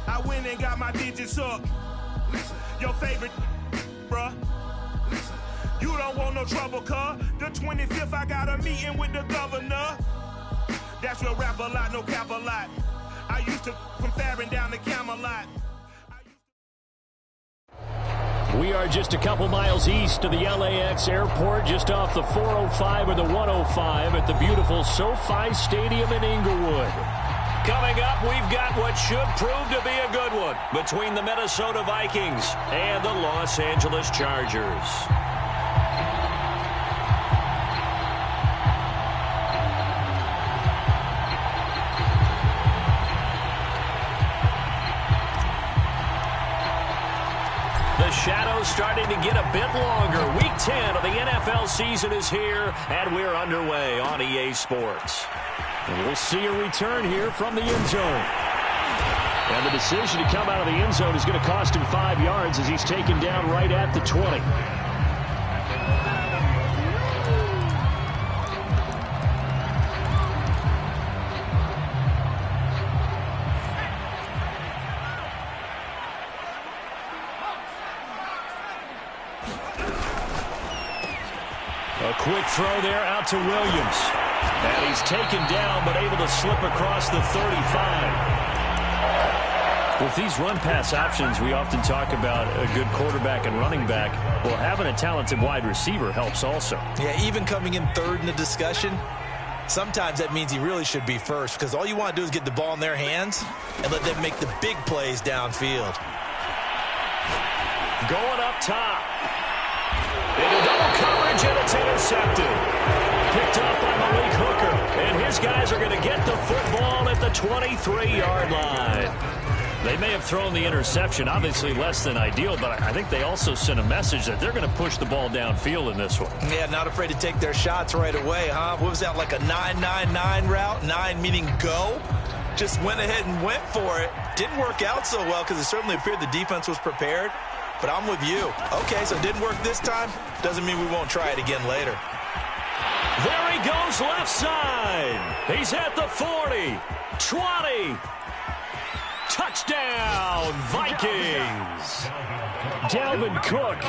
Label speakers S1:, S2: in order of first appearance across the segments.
S1: I went and got my digits up. Your favorite, bruh. You don't want no trouble, cuz. The 25th, I got a meeting with the governor. That's real rap a lot, no cap a lot. I used to from Farron down to Camelot.
S2: We are just a couple miles east of the LAX airport, just off the 405 or the 105 at the beautiful SoFi Stadium in Inglewood. Coming up, we've got what should prove to be a good one between the Minnesota Vikings and the Los Angeles Chargers. The shadow's starting to get a bit longer. Week 10 of the NFL season is here, and we're underway on EA Sports. And we'll see a return here from the end zone. And the decision to come out of the end zone is going to cost him 5 yards as he's taken down right at the 20. A quick throw there out to Williams. And he's taken down but able to slip across the 35. With these run-pass options, we often talk about a good quarterback and running back. Well, having a talented wide receiver helps also.
S3: Yeah, even coming in third in the discussion, sometimes that means he really should be first because all you want to do is get the ball in their hands and let them make the big plays downfield.
S2: Going up top. Into double coverage, and it's intercepted. Picked up by Malik Hooker, and his guys are going to get the football at the 23-yard line. They may have thrown the interception, obviously less than ideal, but I think they also sent a message that they're going to push the ball downfield in this one.
S3: Yeah, not afraid to take their shots right away, huh? What was that, like a 9-9-9 route? 9 meaning go? Just went ahead and went for it. Didn't work out so well because it certainly appeared the defense was prepared. But I'm with you. Okay, so it didn't work this time. Doesn't mean we won't try it again later.
S2: There he goes left side. He's at the 40, 20. Touchdown, Vikings. Dalvin Cook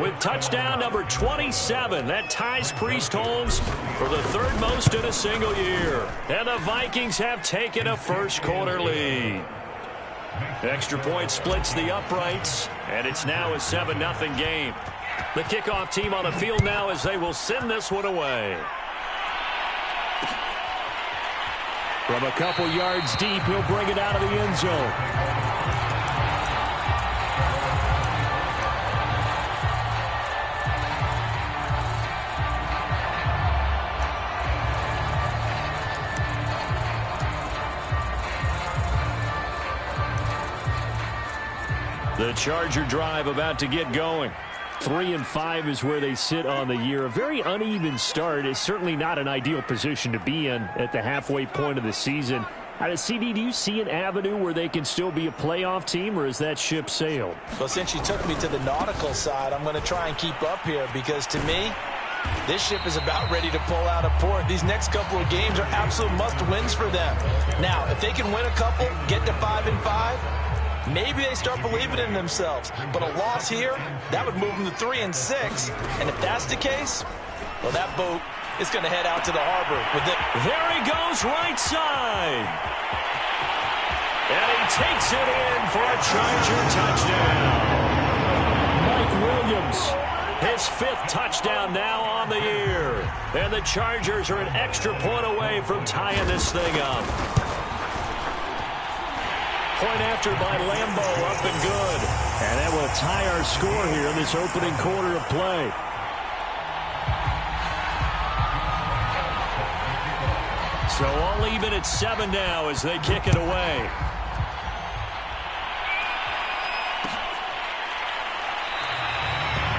S2: with touchdown number 27. That ties Priest Holmes for the third most in a single year. And the Vikings have taken a first-quarter lead. Extra point splits the uprights, and it's now a 7-0 game. The kickoff team on the field now as they will send this one away. From a couple yards deep, he'll bring it out of the end zone. The Charger drive about to get going. 3-5 is where they sit on the year. A very uneven start is certainly not an ideal position to be in at the halfway point of the season. CD, do you see an avenue where they can still be a playoff team, or is that ship sailed?
S3: Well, since you took me to the nautical side, I'm going to try and keep up here because to me, this ship is about ready to pull out of port. These next couple of games are absolute must-wins for them. Now, if they can win a couple, get to 5-5, maybe they start believing in themselves. But a loss here, that would move them to 3-6. And if that's the case, well, that boat is going to head out to the harbor.
S2: There he goes right side. And he takes it in for a Charger touchdown. Mike Williams, his 5th touchdown now on the year. And the Chargers are an extra point away from tying this thing up. Point after by Lambo, up and good. And that will tie our score here in this opening quarter of play. So all even at 7 now as they kick it away.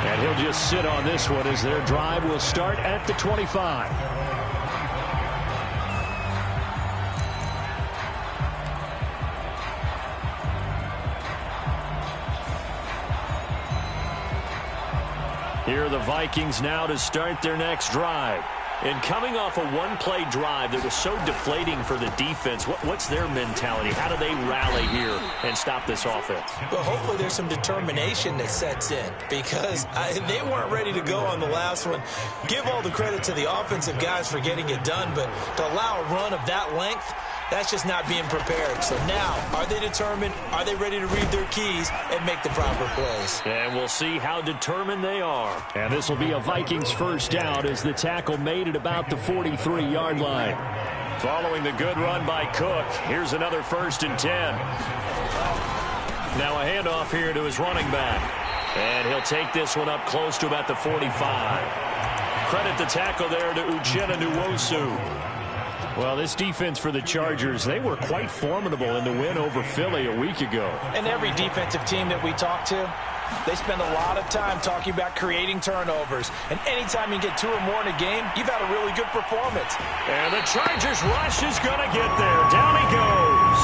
S2: And he'll just sit on this one as their drive will start at the 25. Here are the Vikings now to start their next drive. And coming off a one-play drive that was so deflating for the defense, what's their mentality? How do they rally here and stop this offense?
S3: Well, hopefully there's some determination that sets in because they weren't ready to go on the last one. Give all the credit to the offensive guys for getting it done, but to allow a run of that length, that's just not being prepared. So now, are they determined? Are they ready to read their keys and make the proper plays?
S2: And we'll see how determined they are.
S4: And this will be a Vikings first down as the tackle made at about the 43-yard line.
S2: Following the good run by Cook, here's another 1st and 10. Now a handoff here to his running back. And he'll take this one up close to about the 45. Credit the tackle there to Uchenna Nwosu.
S4: Well, this defense for the Chargers, they were quite formidable in the win over Philly a week ago.
S3: And every defensive team that we talk to, they spend a lot of time talking about creating turnovers. And anytime you get 2 or more in a game, you've had a really good performance.
S2: And the Chargers rush is going to get there. Down he goes.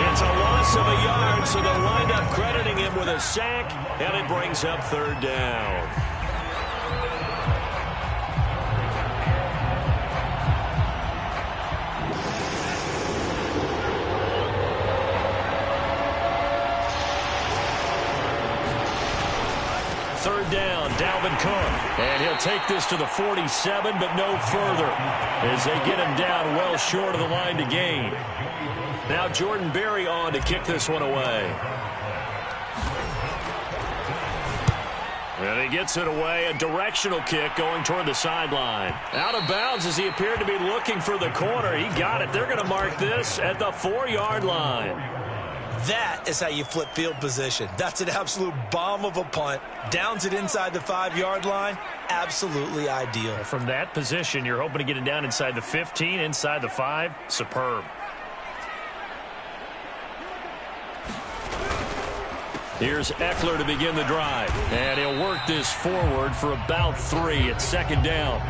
S2: It's a loss of a yard, so they'll wind up crediting him with a sack, and it brings up 3rd down. Down, Dalvin Cook. And he'll take this to the 47, but no further as they get him down well short of the line to gain. Now Jordan Berry on to kick this one away. And he gets it away, a directional kick going toward the sideline. Out of bounds as he appeared to be looking for the corner. He got it. They're going to mark this at the 4-yard line.
S3: That is how you flip field position. That's an absolute bomb of a punt. Downs it inside the 5-yard line. Absolutely ideal.
S4: From that position, you're hoping to get it down inside the 15, inside the 5. Superb.
S2: Here's Eckler to begin the drive. And he'll work this forward for about 3 at 2nd down.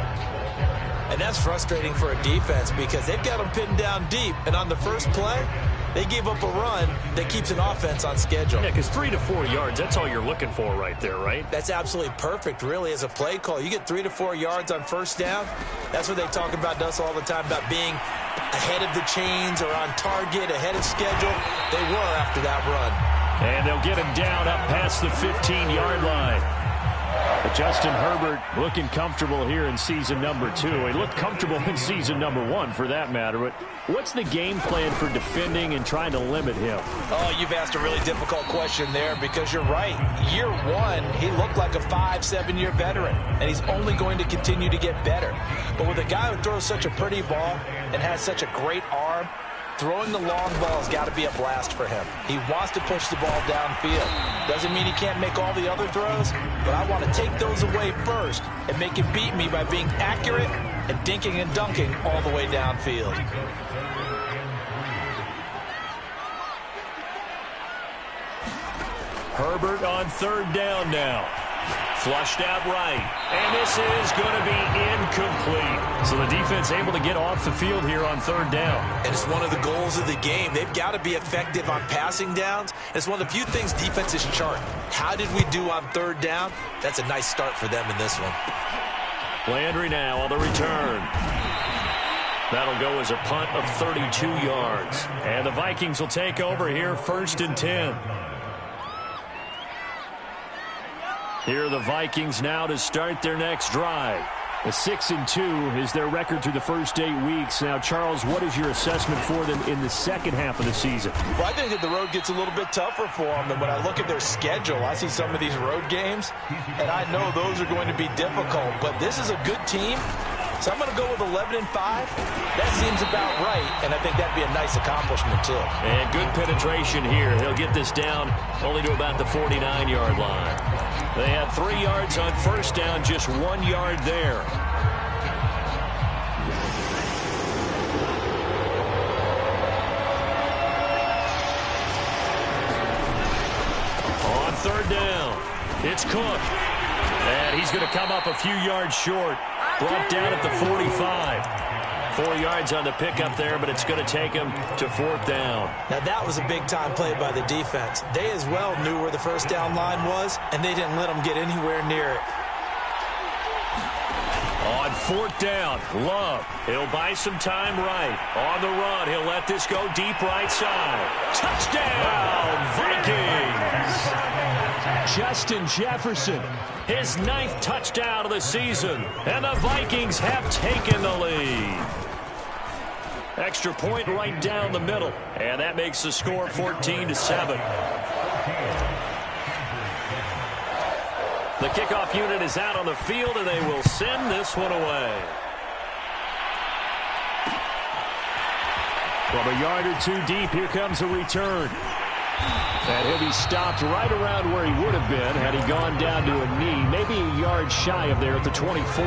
S3: And that's frustrating for a defense because they've got them pinned down deep. And on the first play, they gave up a run that keeps an offense on schedule.
S4: Yeah, because 3 to 4 yards, that's all you're looking for right there, right?
S3: That's absolutely perfect, really, as a play call. You get 3 to 4 yards on 1st down. That's what they talk about us all the time, about being ahead of the chains or on target, ahead of schedule. They were after that run.
S4: And they'll get him down up past the 15-yard line. But Justin Herbert looking comfortable here in season number 2. He looked comfortable in season number 1, for that matter. But what's the game plan for defending and trying to limit him?
S3: Oh, you've asked a really difficult question there because you're right. Year 1, he looked like a 5-7-year veteran, and he's only going to continue to get better. But with a guy who throws such a pretty ball and has such a great arm, throwing the long ball has got to be a blast for him. He wants to push the ball downfield. Doesn't mean he can't make all the other throws, but I want to take those away first and make him beat me by being accurate and dinking and dunking all the way downfield.
S2: Herbert on 3rd down now. Flushed out right. And this is going to be incomplete.
S4: So the defense able to get off the field here on 3rd down.
S3: And it's one of the goals of the game. They've got to be effective on passing downs. It's one of the few things defenses chart. How did we do on 3rd down? That's a nice start for them in this one.
S2: Landry now on the return. That'll go as a punt of 32 yards.
S4: And the Vikings will take over here 1st and 10.
S2: Here are the Vikings now to start their next drive.
S4: A 6-2 is their record through the first 8 weeks. Now, Charles, what is your assessment for them in the second half of the season?
S3: Well, I think that the road gets a little bit tougher for them. And when I look at their schedule, I see some of these road games, and I know those are going to be difficult. But this is a good team, so I'm going to go with 11-5. That seems about right, and I think that'd be a nice accomplishment, too.
S2: And good penetration here. He'll get this down only to about the 49-yard line. They had 3 yards on 1st down, just 1 yard there. On 3rd down, it's Cook. And he's going to come up a few yards short. Brought down at the 45. 4 yards on the pickup there, but it's going to take him to 4th down.
S3: Now, that was a big-time play by the defense. They as well knew where the 1st down line was, and they didn't let them get anywhere near it.
S2: On fourth down, Love. He'll buy some time right. On the run, he'll let this go deep right side. Touchdown, Vikings! Justin Jefferson, his 9th touchdown of the season. And the Vikings have taken the lead. Extra point right down the middle. And that makes the score 14-7. The kickoff unit is out on the field, and they will send this one away. From a yard or two deep, here comes a return. And he'll be stopped right around where he would have been had he gone down to a knee, maybe a yard shy of there at the 24.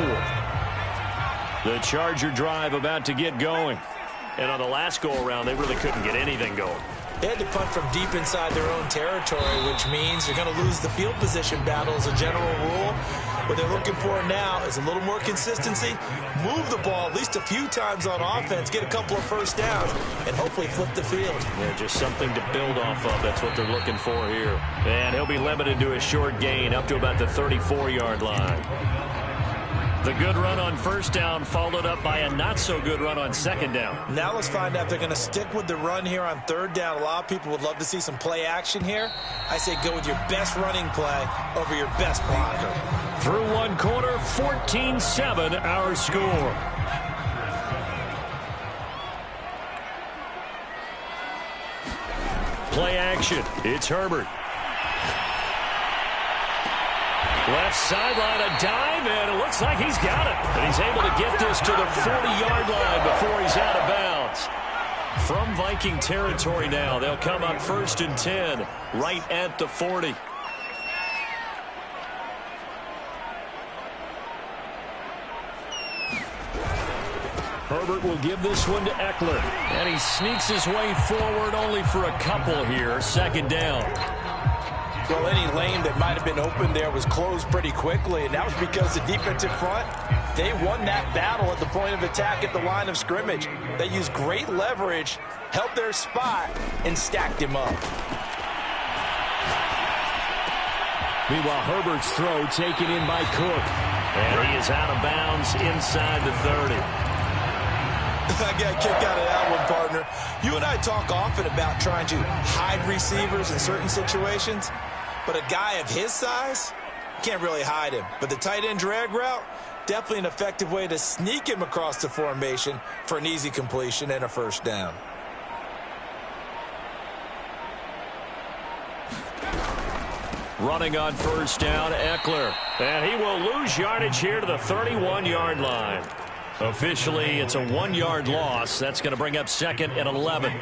S2: The Charger drive about to get going. And on the last go-around, they really couldn't get anything going.
S3: They had to punt from deep inside their own territory, which means they're going to lose the field position battle as a general rule. What they're looking for now is a little more consistency, move the ball at least a few times on offense, get a couple of first downs, and hopefully flip the field.
S2: Yeah, just something to build off of. That's what they're looking for here. And he'll be limited to a short gain up to about the 34-yard line. The good run on first down followed up by a not-so-good run on second down.
S3: Now let's find out if they're going to stick with the run here on third down. A lot of people would love to see some play action here. I say go with your best running play over your best blocker.
S2: Through one quarter, 14-7 our score. Play action. It's Herbert. Left sideline, a dive, and it looks like he's got it. And he's able to get this to the 40-yard line before he's out of bounds. From Viking territory now, they'll come up 1st and 10, right at the 40. Herbert will give this one to Eckler. And he sneaks his way forward only for a couple here. Second down.
S3: Well, any lane that might have been open there was closed pretty quickly, and that was because the defensive front, they won that battle at the point of attack at the line of scrimmage. They used great leverage, held their spot, and stacked him up.
S2: Meanwhile, Herbert's throw taken in by Cook. And he is out of bounds inside the 30.
S3: I got a kick out of that one, partner. You and I talk often about trying to hide receivers in certain situations, but a guy of his size, can't really hide him. But the tight end drag route, definitely an effective way to sneak him across the formation for an easy completion and a first down.
S2: Running on first down, Eckler. And he will lose yardage here to the 31-yard line. Officially, it's a 1-yard loss. That's going to bring up 2nd and 11.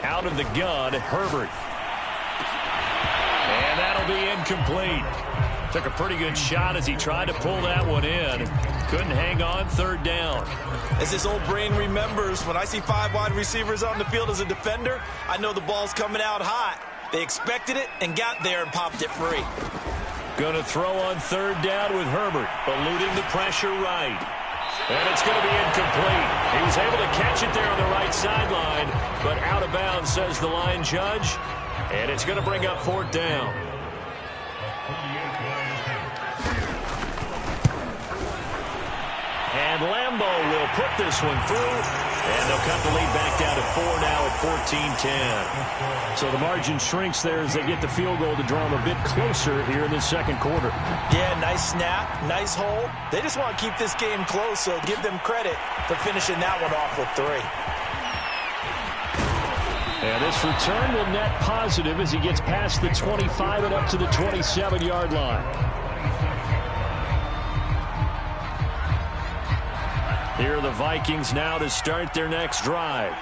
S2: Out of the gun, Herbert. And that'll be incomplete. Took a pretty good shot as he tried to pull that one in. Couldn't hang on, 3rd down.
S3: As his old brain remembers, when I see 5 wide receivers on the field as a defender, I know the ball's coming out hot. They expected it and got there and popped it free.
S2: Going to throw on 3rd down with Herbert, eluding the pressure right. And it's going to be incomplete. He was able to catch it there on the right sideline, but out of bounds, says the line judge. And it's going to bring up 4th down. And Lambeau will put this one through, and they'll cut the lead back down to 4 now at 14-10. So the margin shrinks there as they get the field goal to draw them a bit closer here in the second quarter.
S3: Yeah, nice snap, nice hold. They just want to keep this game close, so give them credit for finishing that one off with 3.
S2: And this return will net positive as he gets past the 25 and up to the 27-yard line. Here are the Vikings now to start their next drive.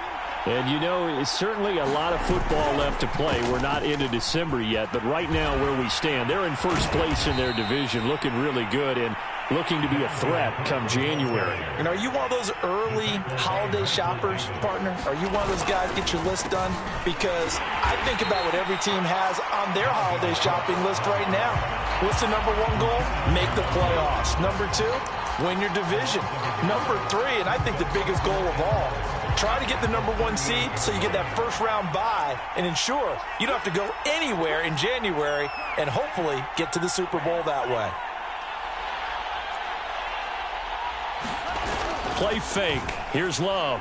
S2: And, you know, it's certainly a lot of football left to play. We're not into December yet, but right now where we stand, they're in first place in their division, looking really good and looking to be a threat come January.
S3: And are you one of those early holiday shoppers, partner? Are you one of those guys get your list done? Because I think about what every team has on their holiday shopping list right now. What's the number 1 goal? Make the playoffs. Number 2, win your division. Number 3, and I think the biggest goal of all, Try to get the #1 seed so you get that first-round bye and ensure you don't have to go anywhere in January and hopefully get to the Super Bowl that way.
S2: Play fake. Here's Love.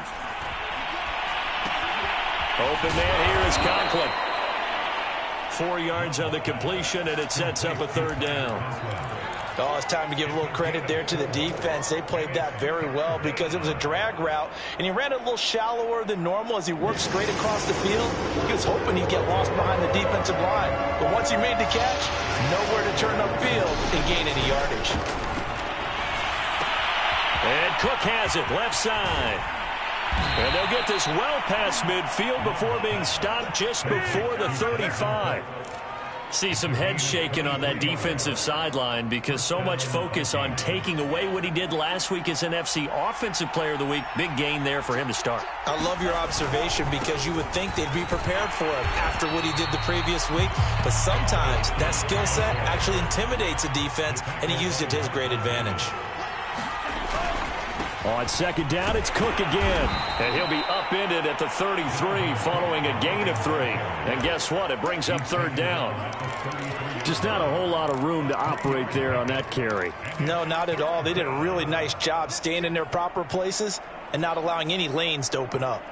S2: Open man here is Conklin. 4 yards on the completion, and it sets up a 3rd down.
S3: Oh, it's time to give a little credit there to the defense. They played that very well because it was a drag route, and he ran a little shallower than normal as he worked straight across the field. He was hoping he'd get lost behind the defensive line. But once he made the catch, nowhere to turn upfield and gain any yardage.
S2: And Cook has it, left side. And they'll get this well past midfield before being stopped just before the 35. See some head shaking on that defensive sideline because so much focus on taking away what he did last week as NFC Offensive Player of the Week. Big gain there for him to start.
S3: I love your observation because you would think they'd be prepared for him after what he did the previous week. But sometimes that skill set actually intimidates a defense, and he used it to his great advantage.
S2: On 2nd down, it's Cook again. And he'll be upended at the 33 following a gain of 3. And guess what? It brings up 3rd down. Just not a whole lot of room to operate there on that carry.
S3: No, not at all. They did a really nice job staying in their proper places and not allowing any lanes to open up.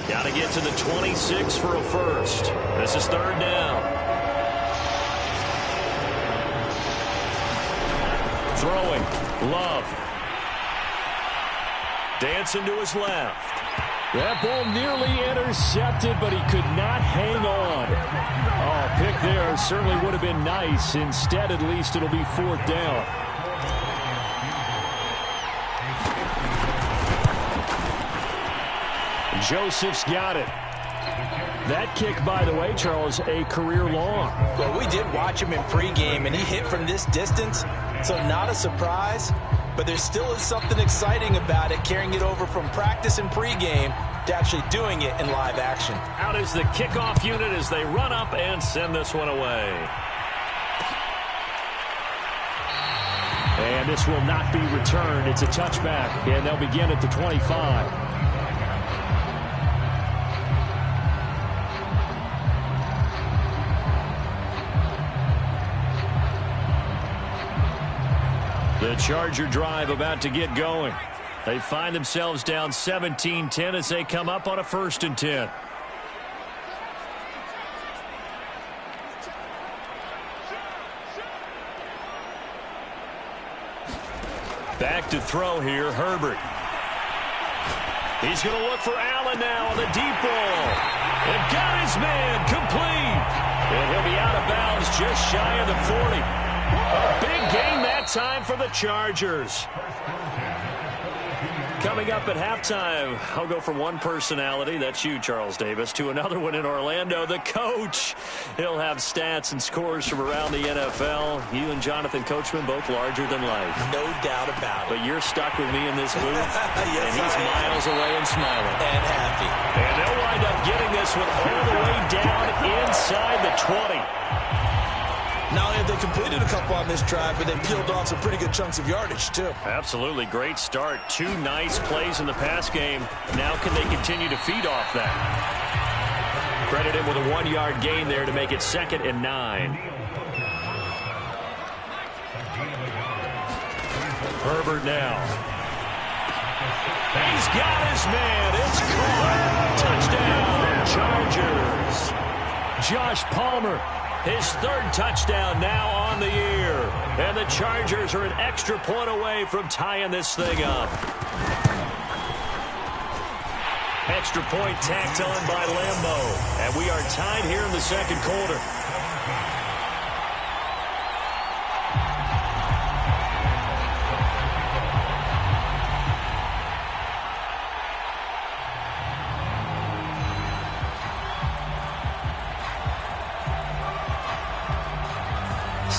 S2: Got to get to the 26 for a first. This is 3rd down. Throwing. Love. Dancing to his left.
S4: That ball nearly intercepted, but he could not hang on. Oh, pick there certainly would have been nice. Instead, at least, it'll be 4th down. Joseph's got it. That kick, by the way, Charles, a career long.
S3: Well, we did watch him in pregame, and he hit from this distance, so not a surprise. But there still is something exciting about it, carrying it over from practice and pregame to actually doing it in live action.
S2: Out is the kickoff unit as they run up and send this one away.
S4: And this will not be returned. It's a touchback, and they'll begin at the 25.
S2: The Charger drive about to get going. They find themselves down 17-10 as they come up on a 1st and 10. Back to throw here, Herbert. He's going to look for Allen now on the deep ball. And got his man complete. And he'll be out of bounds just shy of the 40. A big gain that time for the Chargers. Coming up at halftime, I'll go from one personality, that's you, Charles Davis, to another one in Orlando, the coach. He'll have stats and scores from around the NFL. You and Jonathan Coachman, both larger than life.
S3: No doubt about it.
S2: But you're stuck with me in this booth,
S3: yes,
S2: and he's miles away and smiling.
S3: And happy.
S2: And they'll wind up getting this one all the way down inside the 20.
S3: Not only have they completed a couple on this drive, but they peeled off some pretty good chunks of yardage, too.
S2: Absolutely. Great start. 2 nice plays in the pass game. Now can they continue to feed off that? Credit him with a 1-yard gain there to make it 2nd and 9. Herbert now. He's got his man. It's caught. Touchdown, Chargers. Josh Palmer. His 3rd touchdown now on the year. And the Chargers are an extra point away from tying this thing up. Extra point tacked on by Lambeau. And we are tied here in the 2nd quarter.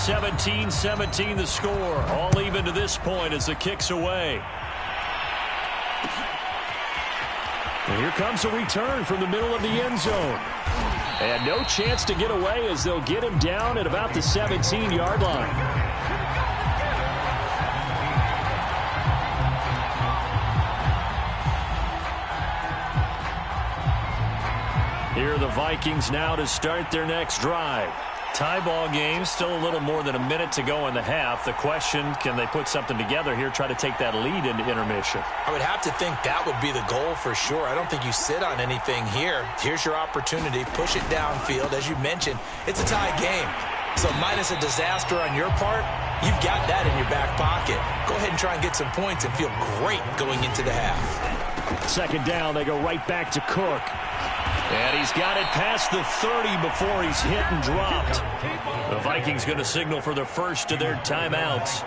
S2: (17-17) the score. All even to this point as the kick's away.
S4: And here comes a return from the middle of the end zone. And no chance to get away as they'll get him down at about the 17-yard line. Here are the Vikings now to start their next drive. Tie ball game, still a little more than a minute to go in the half. The question, can they put something together here, try to take that lead into intermission?
S3: I would have to think that would be the goal for sure. I don't think you sit on anything here. Here's your opportunity. Push it downfield. As you mentioned, it's a tie game. So minus a disaster on your part, you've got that in your back pocket. Go ahead and try and get some points and feel great going into the half.
S4: Second down, they go right back to Cook. And he's got it past the 30 before he's hit and dropped. The Vikings going to signal for the first of their timeouts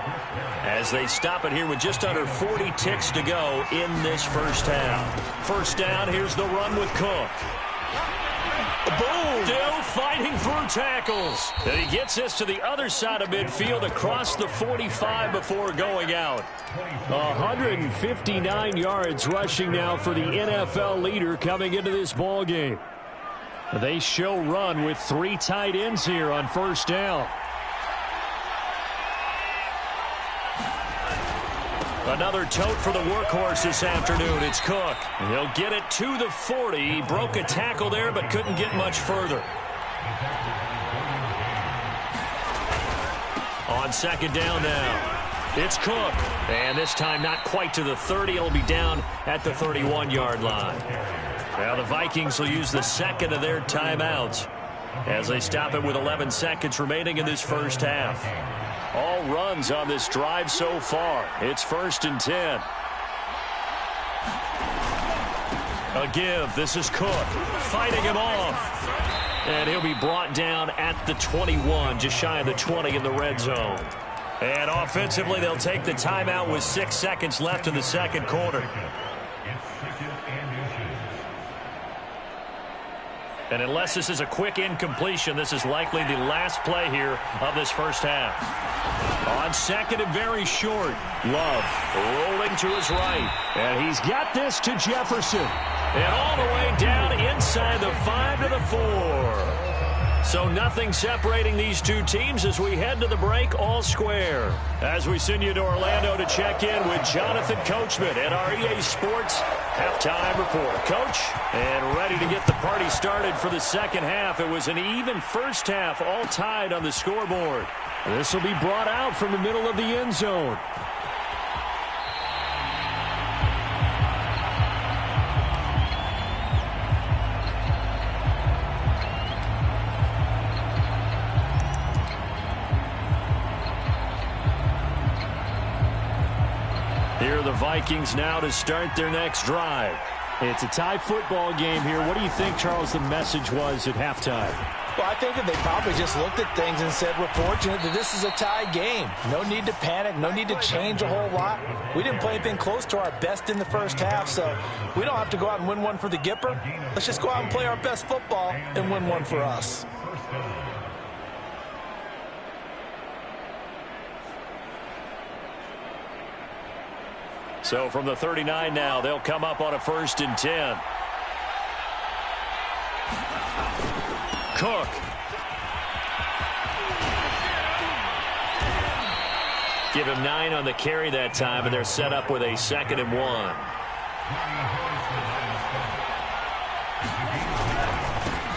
S4: as they stop it here with just under 40 ticks to go in this first half. First down, here's the run with Cook. Boom! Still fighting through tackles. And he gets this to the other side of midfield across the 45 before going out. 159 yards rushing now for the NFL leader coming into this ball game. They show run with 3 tight ends here on first down. Another tote for the workhorse this afternoon. It's Cook. He'll get it to the 40. He broke a tackle there but couldn't get much further. On second down now. It's Cook. And this time not quite to the 30. It'll be down at the 31-yard line. Now the Vikings will use the second of their timeouts as they stop it with 11 seconds remaining in this first half. All runs on this drive so far. It's 1st and 10. A give. This is Cook fighting him off. And he'll be brought down at the 21, just shy of the 20 in the red zone. And offensively, they'll take the timeout with 6 seconds left in the second quarter. And unless this is a quick incompletion, this is likely the last play here of this first half. On second and very short, Love rolling to his right. And he's got this to Jefferson. And all the way down inside the 5 to the 4. So nothing separating these two teams as we head to the break, all square. As we send you to Orlando to check in with Jonathan Coachman at our EA Sports Halftime Report. Coach, and ready to get the party started for the second half. It was an even first half, all tied on the scoreboard. This will be brought out from the middle of the end zone. Here are the Vikings now to start their next drive. It's a tie football game here. What do you think, Charles, the message was at halftime?
S3: Well, I think that they probably just looked at things and said, we're fortunate that this is a tie game. No need to panic. No need to change a whole lot. We didn't play anything close to our best in the first half, so we don't have to go out and win one for the Gipper. Let's just go out and play our best football and win one for us.
S4: So from the 39 now, they'll come up on a 1st and 10. Cook. Give him 9 on the carry that time, and they're set up with a 2nd and 1.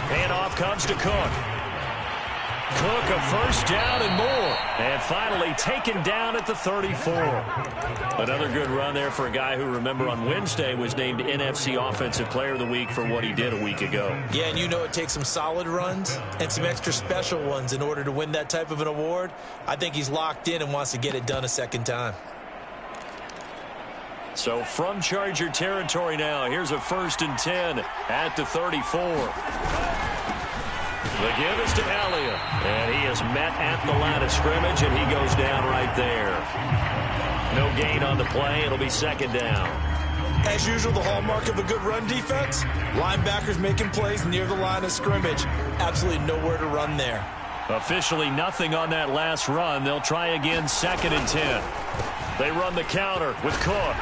S4: Handoff comes to Cook. Cook, a first down and more. And finally taken down at the 34. Another good run there for a guy who, remember, on Wednesday was named NFC Offensive Player of the Week for what he did a week ago.
S3: Yeah, and you know it takes some solid runs and some extra special ones in order to win that type of an award. I think he's locked in and wants to get it done a second time.
S4: So from Charger territory now, here's a 1st and 10 at the 34. The give is to Elliott, and he is met at the line of scrimmage, and he goes down right there. No gain on the play. It'll be 2nd down.
S3: As usual, the hallmark of a good run defense, linebackers making plays near the line of scrimmage. Absolutely nowhere to run there.
S4: Officially nothing on that last run. They'll try again, 2nd and 10. They run the counter with Cook.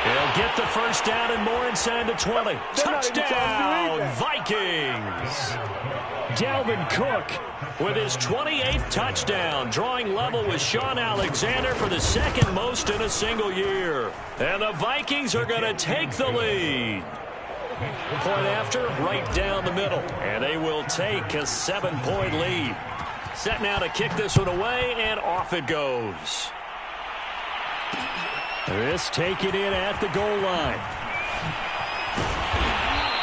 S2: He'll get the first down and more inside the 20. Touchdown, Vikings! Dalvin Cook with his 28th touchdown, drawing level with Shaun Alexander for the second most in a single year. And the Vikings are going to take the lead. Point after, right down the middle. And they will take a 7-point lead. Set now to kick this one away, and off it goes. This taken in at the goal line.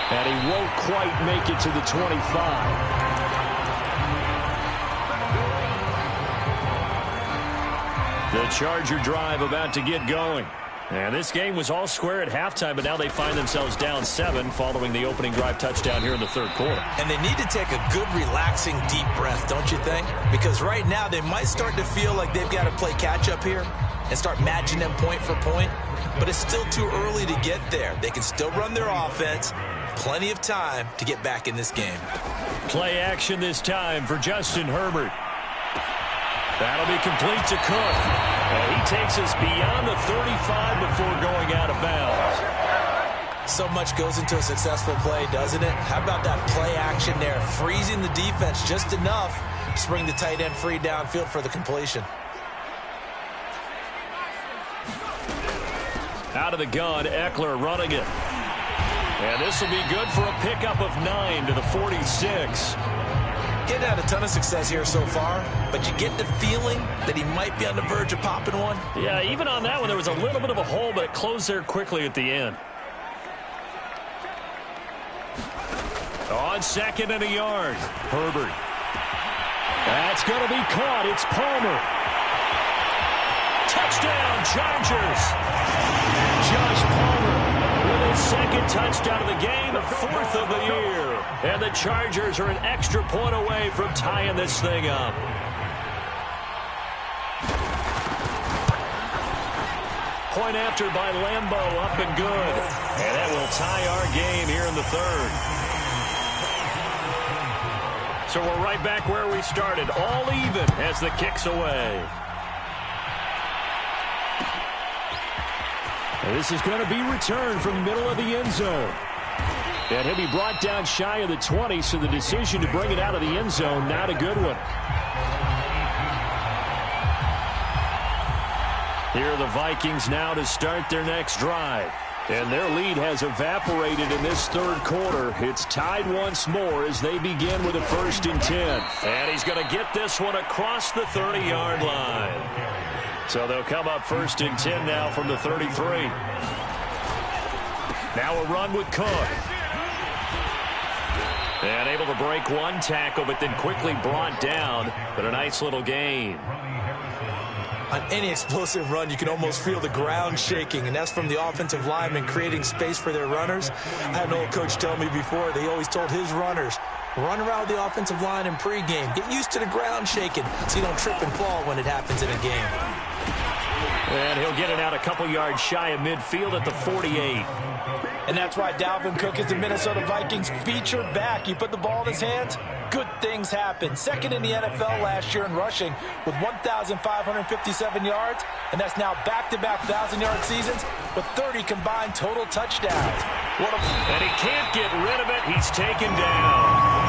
S2: And he won't quite make it to the 25. The Charger drive about to get going. And this game was all square at halftime, but now they find themselves down 7 following the opening drive touchdown here in the third quarter.
S3: And they need to take a good, relaxing, deep breath, don't you think? Because right now they might start to feel like they've got to play catch-up here and start matching them point for point. But it's still too early to get there. They can still run their offense. Plenty of time to get back in this game.
S2: Play action this time for Justin Herbert. That'll be complete to Cook. And he takes us beyond the 35 before going out of bounds.
S3: So much goes into a successful play, doesn't it? How about that play action there? Freezing the defense just enough to bring the tight end free downfield for the completion.
S2: Out of the gun, Eckler running it. And this will be good for a pickup of 9 to the 46.
S3: Getting had a ton of success here so far, but you get the feeling that he might be on the verge of popping one.
S2: Yeah, even on that one, there was a little bit of a hole, but it closed there quickly at the end. On 2nd and a yard, Herbert. That's going to be caught. It's Palmer. Touchdown, Chargers. Josh Palmer with his 2nd touchdown of the game, 4th of the year. And the Chargers are an extra point away from tying this thing up. Point after by Lambo, up and good. And that will tie our game here in the third. So we're right back where we started, all even as the kick's away. And this is going to be returned from the middle of the end zone. And he'll be brought down shy of the 20, so the decision to bring it out of the end zone, not a good one. Here are the Vikings now to start their next drive. And their lead has evaporated in this third quarter. It's tied once more as they begin with a 1st and 10. And he's going to get this one across the 30-yard line. So they'll come up 1st and 10 now from the 33. Now a run with Cook. And able to break one tackle, but then quickly brought down. But a nice little gain.
S3: On any explosive run, you can almost feel the ground shaking, and that's from the offensive linemen creating space for their runners. I had an old coach tell me before, they always told his runners, run around the offensive line in pregame. Get used to the ground shaking so you don't trip and fall when it happens in a game.
S2: And he'll get it out a couple yards shy of midfield at the 48.
S3: And that's why Dalvin Cook is the Minnesota Vikings featured back. You put the ball in his hands, good things happen. 2nd in the NFL last year in rushing with 1,557 yards, and that's now back-to-back 1,000-yard seasons with 30 combined total touchdowns.
S2: And he can't get rid of it. He's taken down.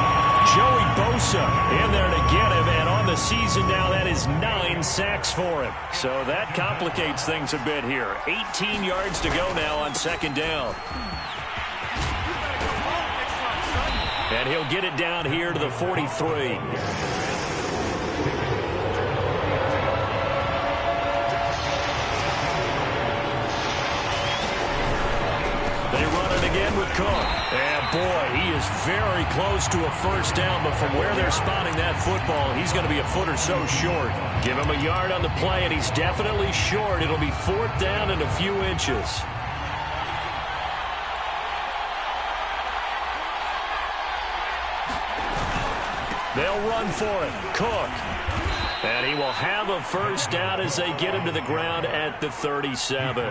S2: Joey Bosa in there to get him, and on the season now, that is 9 sacks for him. So that complicates things a bit here. 18 yards to go now on 2nd down. And he'll get it down here to the 43. They run it again with Cook. And boy, he is very close to a 1st down, but from where they're spotting that football, he's going to be a foot or so short. Give him a yard on the play, and he's definitely short. It'll be 4th down and a few inches. They'll run for it. Cook. And he will have a 1st down as they get him to the ground at the 37.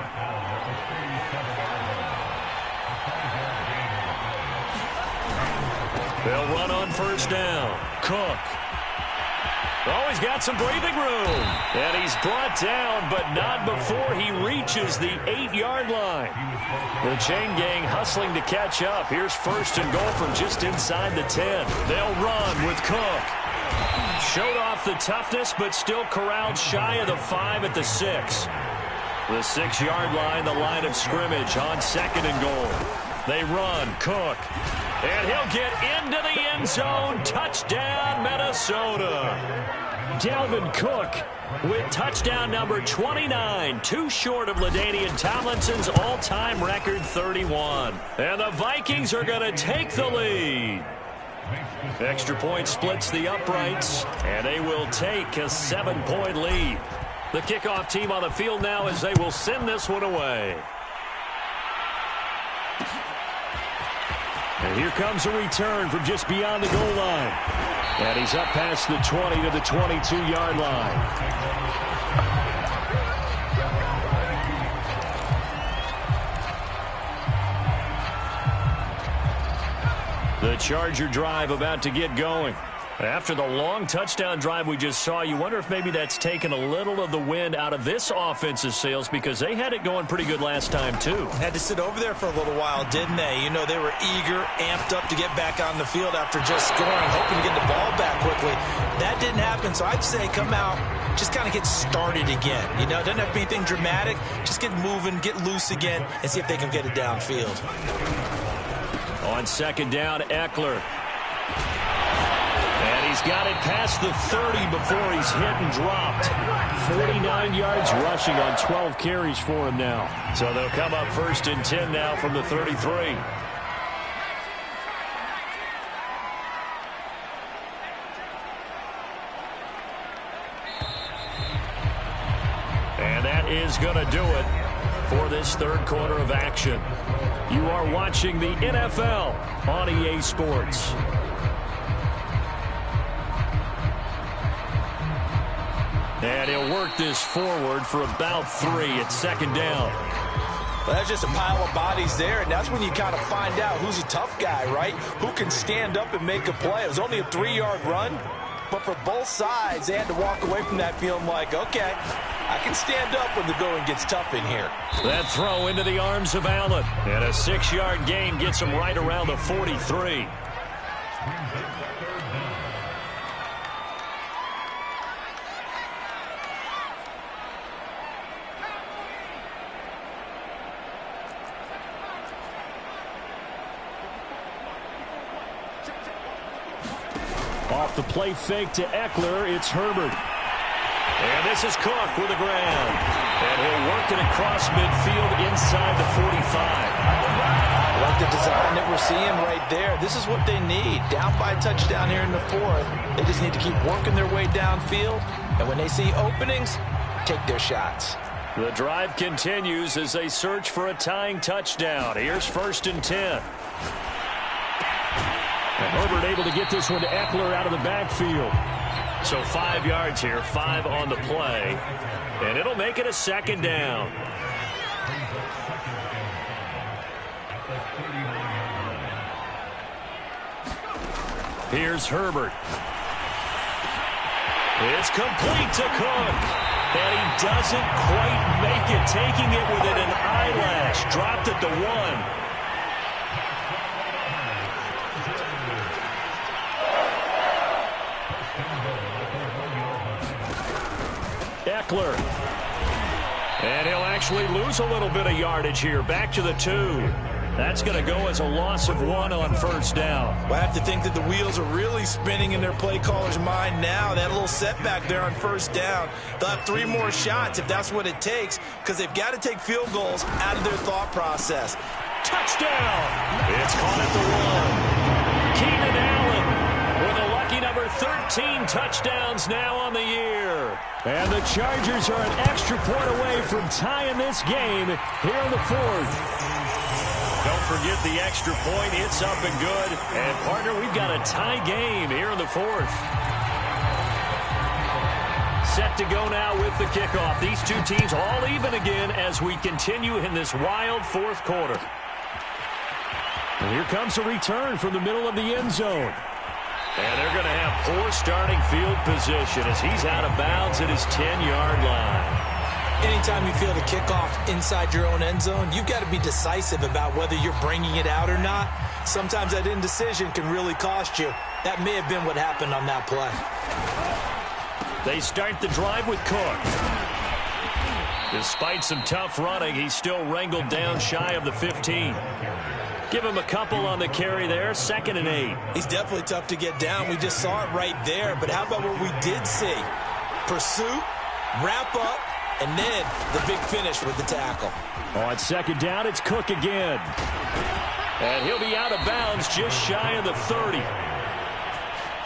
S2: They'll run on 1st down. Cook. Oh, he's got some breathing room. And he's brought down, but not before he reaches the 8-yard line. The chain gang hustling to catch up. Here's first and goal from just inside the 10. They'll run with Cook. Showed off the toughness, but still corralled shy of the 5 at the 6. The 6-yard line, the line of scrimmage on second and goal. They run, Cook. And he'll get into the end zone. Touchdown, Minnesota. Dalvin Cook with touchdown number 29, too short of LaDainian Tomlinson's all-time record 31. And the Vikings are going to take the lead. Extra point splits the uprights, and they will take a 7-point lead. The kickoff team on the field now as they will send this one away. And here comes a return from just beyond the goal line. And he's up past the 20 to the 22-yard line. The Charger drive about to get going. After the long touchdown drive we just saw, you wonder if maybe that's taken a little of the wind out of this offense's sails because they had it going pretty good last time, too.
S3: Had to sit over there for a little while, didn't they? You know, they were eager, amped up to get back on the field after just scoring, hoping to get the ball back quickly. That didn't happen, so I'd say come out, just kind of get started again. You know, it doesn't have to be anything dramatic. Just get moving, get loose again, and see if they can get it downfield.
S2: On second down, Eckler. And he's got it past the 30 before he's hit and dropped. 49 yards rushing on 12 carries for him now. So they'll come up first and 10 now from the 33. And that is going to do it for this third quarter of action. You are watching the NFL on EA Sports. And he'll work this forward for about 3 at second down.
S3: Well, that's just a pile of bodies there, and that's when you kind of find out who's a tough guy, right? Who can stand up and make a play. It was only a 3-yard run, but for both sides, they had to walk away from that feeling like, okay, I can stand up when the going gets tough in here.
S2: That throw into the arms of Allen. And a 6-yard gain gets him right around the 43. Off the play fake to Eckler, it's Herbert. And this is Cook with the ground. And he'll work it across midfield inside the 45.
S3: I like the design that we're seeing right there. This is what they need. Down by a touchdown here in the 4th. They just need to keep working their way downfield. And when they see openings, take their shots.
S2: The drive continues as they search for a tying touchdown. Here's first and 10. And Herbert able to get this one to Eckler out of the backfield. So 5 yards here, 5 on the play. And it'll make it a second down. Here's Herbert. It's complete to Cook. And he doesn't quite make it, taking it within an eyelash. Dropped at the 1. Eckler. And he'll actually lose a little bit of yardage here. Back to the 2. That's going to go as a loss of 1 on first down.
S3: Well, I have to think that the wheels are really spinning in their play caller's mind now. That little setback there on first down. They'll have 3 more shots if that's what it takes, because they've got to take field goals out of their thought process.
S2: Touchdown! It's caught at the 1. Keenan Allen with a lucky number 13 touchdowns now on the year. And the Chargers are an extra point away from tying this game here in the 4th. Don't forget the extra point. It's up and good. And, partner, we've got a tie game here in the 4th. Set to go now with the kickoff. These two teams all even again as we continue in this wild 4th quarter. And here comes a return from the middle of the end zone. And they're going to have poor starting field position as he's out of bounds at his 10-yard line.
S3: Anytime you field a kickoff inside your own end zone, you've got to be decisive about whether you're bringing it out or not. Sometimes that indecision can really cost you. That may have been what happened on that play.
S2: They start the drive with Cook. Despite some tough running, he's still wrangled down shy of the 15. Give him a couple on the carry there, 2nd and 8.
S3: He's definitely tough to get down. We just saw it right there. But how about what we did see? Pursuit, wrap up, and then the big finish with the tackle.
S2: On 2nd down, it's Cook again. And he'll be out of bounds just shy of the 30.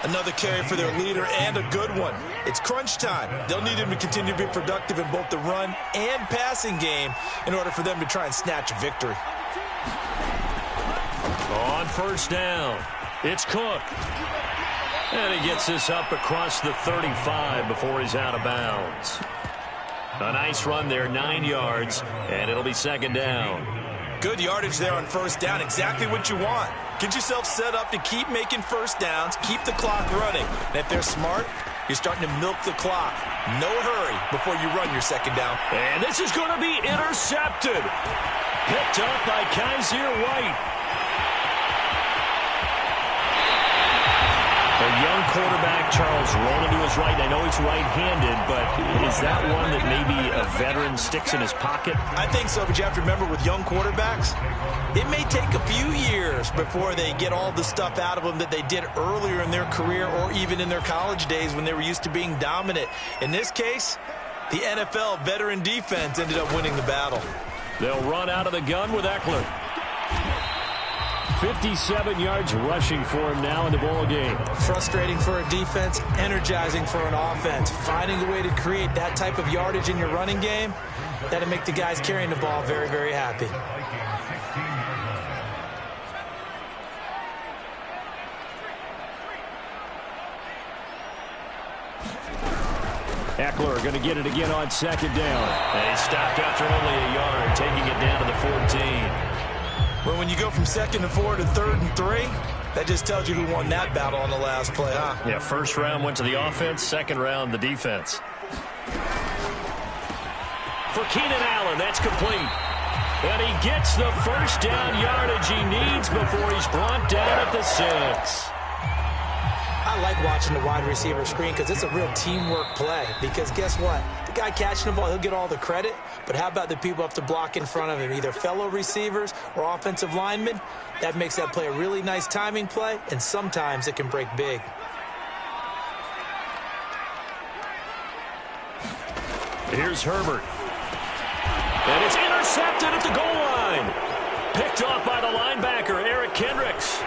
S3: Another carry for their leader and a good one. It's crunch time. They'll need him to continue to be productive in both the run and passing game in order for them to try and snatch a victory.
S2: On 1st down, it's Cook. And he gets this up across the 35 before he's out of bounds. A nice run there, 9 yards, and it'll be 2nd down.
S3: Good yardage there on 1st down, exactly what you want. Get yourself set up to keep making 1st downs, keep the clock running. And if they're smart, you're starting to milk the clock. No hurry before you run your 2nd down.
S2: And this is going to be intercepted. Picked up by Kaiser White. A young quarterback, Charles, rolling to his right. I know he's right-handed, but is that one that maybe a veteran sticks in his pocket?
S3: I think so, but you have to remember with young quarterbacks, it may take a few years before they get all the stuff out of them that they did earlier in their career or even in their college days when they were used to being dominant. In this case, the NFL veteran defense ended up winning the battle.
S2: They'll run out of the gun with Eckler. 57 yards rushing for him now in the ball game.
S3: Frustrating for a defense, energizing for an offense. Finding a way to create that type of yardage in your running game, that'll make the guys carrying the ball very, very happy.
S2: Eckler going to get it again on 2nd down. And he stopped after only a yard, taking it down to the 14.
S3: Well, when you go from 2nd and 4 to 3rd and 3, that just tells you who won that battle on the last play, huh?
S2: Yeah, 1st round went to the offense, 2nd round the defense. For Keenan Allen, that's complete. And he gets the 1st down yardage he needs before he's brought down at the 6.
S3: I like watching the wide receiver screen because it's a real teamwork play. Because guess what? The guy catching the ball, he'll get all the credit. But how about the people up to block in front of him, either fellow receivers or offensive linemen? That makes that play a really nice timing play, and sometimes it can break big.
S2: Here's Herbert. And it's intercepted at the goal line. Picked off by the linebacker, Eric Kendricks.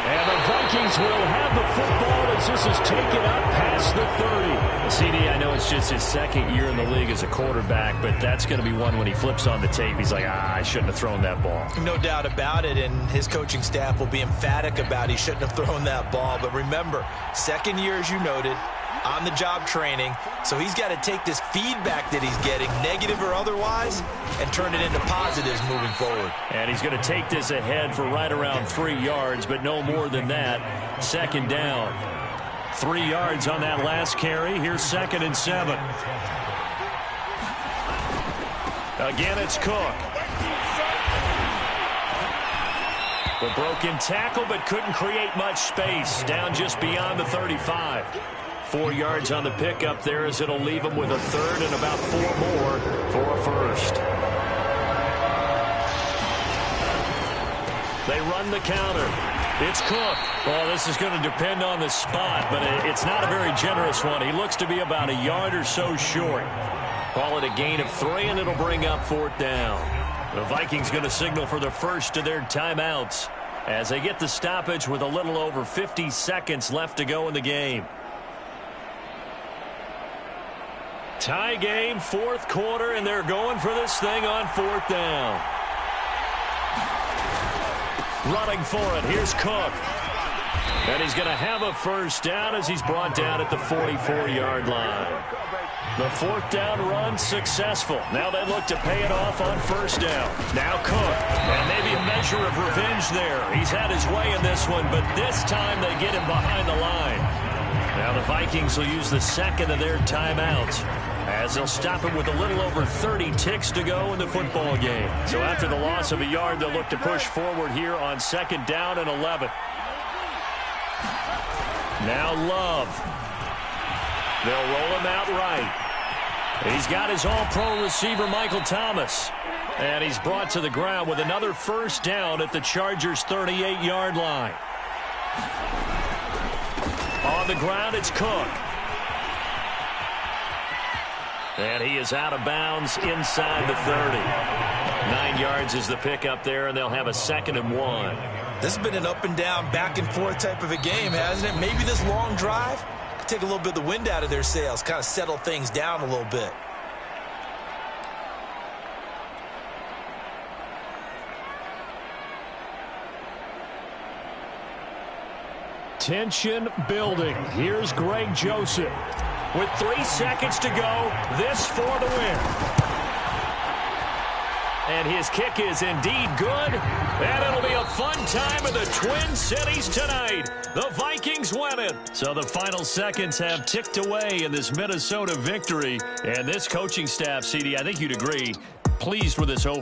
S2: And the Vikings will have the football as this is taken up past the 30. CD, I know it's just his 2nd year in the league as a quarterback, but that's going to be one when he flips on the tape. He's like, I shouldn't have thrown that ball.
S3: No doubt about it, and his coaching staff will be emphatic about he shouldn't have thrown that ball. But remember, 2nd year, as you noted, on-the-job training, so he's got to take this feedback that he's getting, negative or otherwise, and turn it into positives moving forward.
S2: And he's going to take this ahead for right around 3 yards, but no more than that. 2nd down. 3 yards on that last carry. Here's 2nd and 7. Again, it's Cook. The broken tackle, but couldn't create much space. Down just beyond the 35. 4 yards on the pickup there as it'll leave him with a 3rd and about 4 more for a 1st. They run the counter. It's Cook. Well, this is going to depend on the spot, but it's not a very generous one. He looks to be about a yard or so short. Call it a gain of 3, and it'll bring up 4th down. The Vikings going to signal for the first of their timeouts as they get the stoppage with a little over 50 seconds left to go in the game. Tie game, 4th quarter, and they're going for this thing on 4th down. Running for it, here's Cook. And he's going to have a first down as he's brought down at the 44-yard line. The fourth down run successful. Now they look to pay it off on first down. Now Cook. And maybe a measure of revenge there. He's had his way in this one, but this time they get him behind the line. Now the Vikings will use the second of their timeouts as they'll stop him with a little over 30 ticks to go in the football game. So after the loss of a yard, they'll look to push forward here on second down and 11. Now Love. They'll roll him out right. He's got his all-pro receiver, Michael Thomas. And he's brought to the ground with another first down at the Chargers' 38-yard line. On the ground, it's Cook. And he is out of bounds inside the 30. 9 yards is the pickup there, and they'll have a 2nd and 1.
S3: This has been an up-and-down, back-and-forth type of a game, hasn't it? Maybe this long drive could take a little bit of the wind out of their sails, kind of settle things down a little bit.
S4: Tension building. Here's Greg Joseph.
S2: With 3 seconds to go, this for the win. And his kick is indeed good. And it'll be a fun time in the Twin Cities tonight. The Vikings win it. So the final seconds have ticked away in this Minnesota victory. And this coaching staff, CD, I think you'd agree, pleased with this overall.